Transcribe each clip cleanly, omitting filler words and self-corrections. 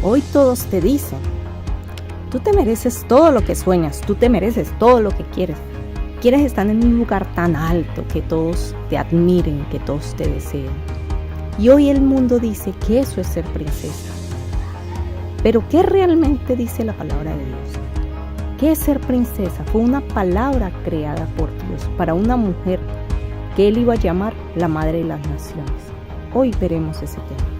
Hoy todos te dicen, tú te mereces todo lo que sueñas, tú te mereces todo lo que quieres. Quieres estar en un lugar tan alto, que todos te admiren, que todos te deseen. Y hoy el mundo dice que eso es ser princesa. Pero ¿qué realmente dice la palabra de Dios? ¿Qué es ser princesa? Fue una palabra creada por Dios para una mujer que Él iba a llamar la madre de las naciones. Hoy veremos ese tema.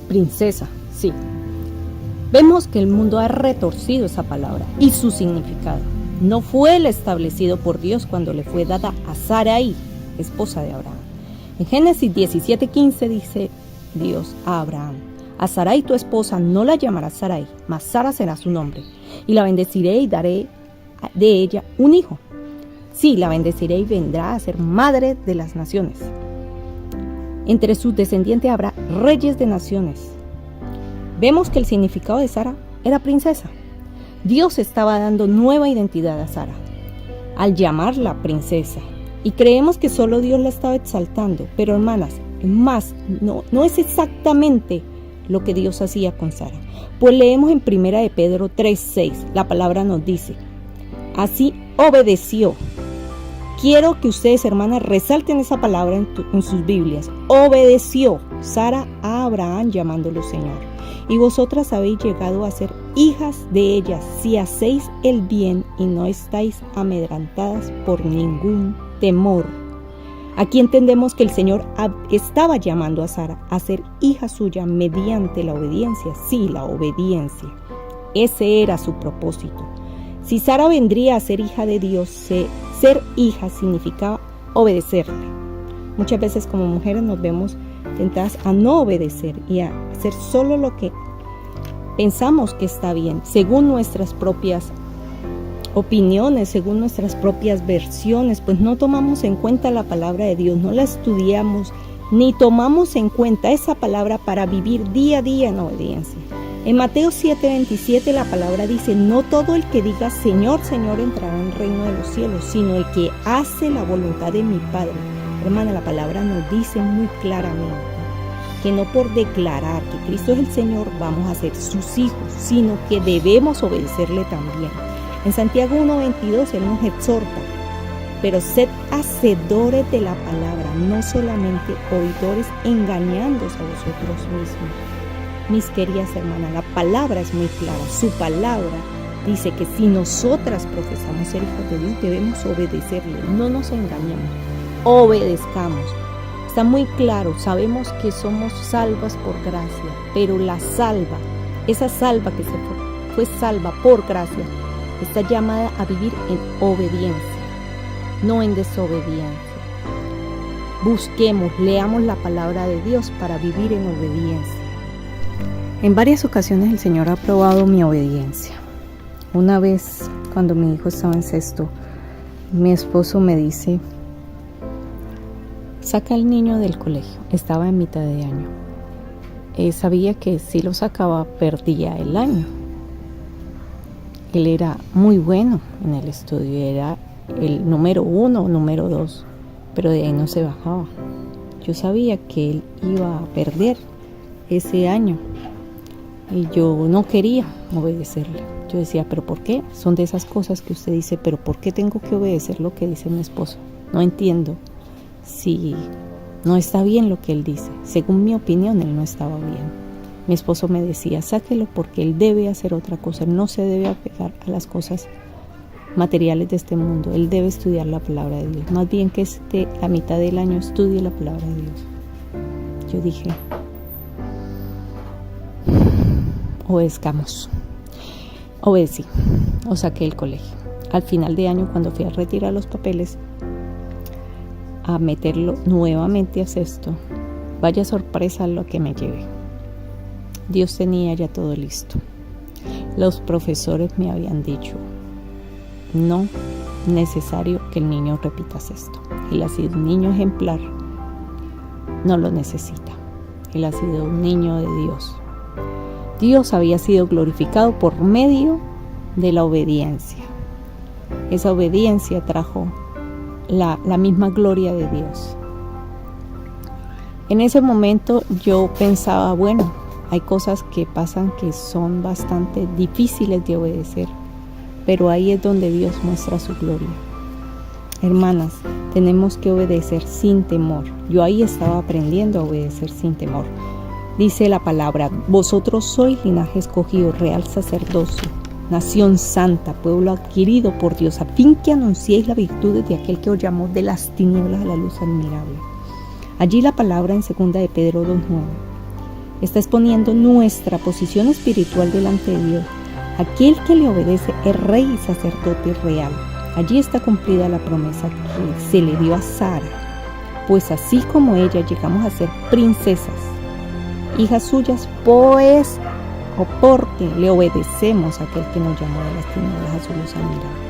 Princesa, sí. Vemos que el mundo ha retorcido esa palabra y su significado. No fue el establecido por Dios cuando le fue dada a Sarai, esposa de Abraham. En Génesis 17:15 dice Dios a Abraham: a Sarai tu esposa no la llamarás Sarai, mas Sara será su nombre, y la bendeciré y daré de ella un hijo. Sí, la bendeciré y vendrá a ser madre de las naciones. Entre sus descendientes habrá reyes de naciones. Vemos que el significado de Sara era princesa. Dios estaba dando nueva identidad a Sara al llamarla princesa. Y creemos que solo Dios la estaba exaltando. Pero hermanas, no es exactamente lo que Dios hacía con Sara. Pues leemos en 1 de Pedro 3:6, la palabra nos dice: así obedeció. Quiero que ustedes, hermanas, resalten esa palabra en sus Biblias. Obedeció Sara a Abraham llamándolo Señor. Y vosotras habéis llegado a ser hijas de ella si hacéis el bien y no estáis amedrentadas por ningún temor. Aquí entendemos que el Señor estaba llamando a Sara a ser hija suya mediante la obediencia. Sí, la obediencia. Ese era su propósito. Si Sara vendría a ser hija de Dios, ser hija significaba obedecerle. Muchas veces como mujeres nos vemos tentadas a no obedecer y a hacer solo lo que pensamos que está bien, según nuestras propias opiniones, según nuestras propias versiones. Pues no tomamos en cuenta la palabra de Dios, no la estudiamos, ni tomamos en cuenta esa palabra para vivir día a día en obediencia. En Mateo 7:27 la palabra dice: no todo el que diga Señor, Señor entrará en el reino de los cielos, sino el que hace la voluntad de mi Padre. Hermana, la palabra nos dice muy claramente que no por declarar que Cristo es el Señor vamos a ser sus hijos, sino que debemos obedecerle también. En Santiago 1:22 Él nos exhorta: pero sed hacedores de la palabra, no solamente oidores, engañándoos a vosotros mismos. Mis queridas hermanas, la palabra es muy clara. Su palabra dice que si nosotras profesamos ser hijos de Dios, debemos obedecerle. No nos engañemos, obedezcamos. Está muy claro, sabemos que somos salvas por gracia, pero esa salva que fue salva por gracia, está llamada a vivir en obediencia, no en desobediencia. Busquemos, leamos la palabra de Dios para vivir en obediencia. En varias ocasiones el Señor ha probado mi obediencia. Una vez, cuando mi hijo estaba en sexto, mi esposo me dice: saca al niño del colegio. Estaba en mitad de año. Sabía que si lo sacaba perdía el año. Él era muy bueno en el estudio, era el número 1 o número 2, pero de ahí no se bajaba. Yo sabía que él iba a perder ese año y yo no quería obedecerle. Yo decía: ¿pero por qué? Son de esas cosas que usted dice: ¿pero por qué tengo que obedecer lo que dice mi esposo? No entiendo si no está bien lo que él dice. Según mi opinión, él no estaba bien. Mi esposo me decía: sáquelo porque él debe hacer otra cosa, él no se debe apegar a las cosas materiales de este mundo, él debe estudiar la palabra de Dios. Más bien que la mitad del año estudie la palabra de Dios. Yo dije: obedezcamos. Obedecí, o saqué el colegio. Al final de año, cuando fui a retirar los papeles, a meterlo nuevamente a sexto, vaya sorpresa lo que me llevé. Dios tenía ya todo listo. Los profesores me habían dicho: no necesario que el niño repita sexto. Él ha sido un niño ejemplar, no lo necesita. Él ha sido un niño de Dios. Dios había sido glorificado por medio de la obediencia. esa obediencia trajo la misma gloria de Dios. En ese momento yo pensaba, bueno, hay cosas que pasan que son bastante difíciles de obedecer, pero ahí es donde Dios muestra su gloria. Hermanas, tenemos que obedecer sin temor. Yo ahí estaba aprendiendo a obedecer sin temor. Dice la palabra: vosotros sois linaje escogido, real sacerdocio, nación santa, pueblo adquirido por Dios, a fin que anunciéis las virtudes de aquel que os llamó de las tinieblas a la luz admirable. Allí la palabra en 2 de Pedro 2:9 está exponiendo nuestra posición espiritual delante de Dios. Aquel que le obedece es rey y sacerdote real. Allí está cumplida la promesa que se le dio a Sara, pues así como ella llegamos a ser princesas, hijas suyas, pues o porque le obedecemos a aquel que nos llamó de las tinieblas a su luz admirable.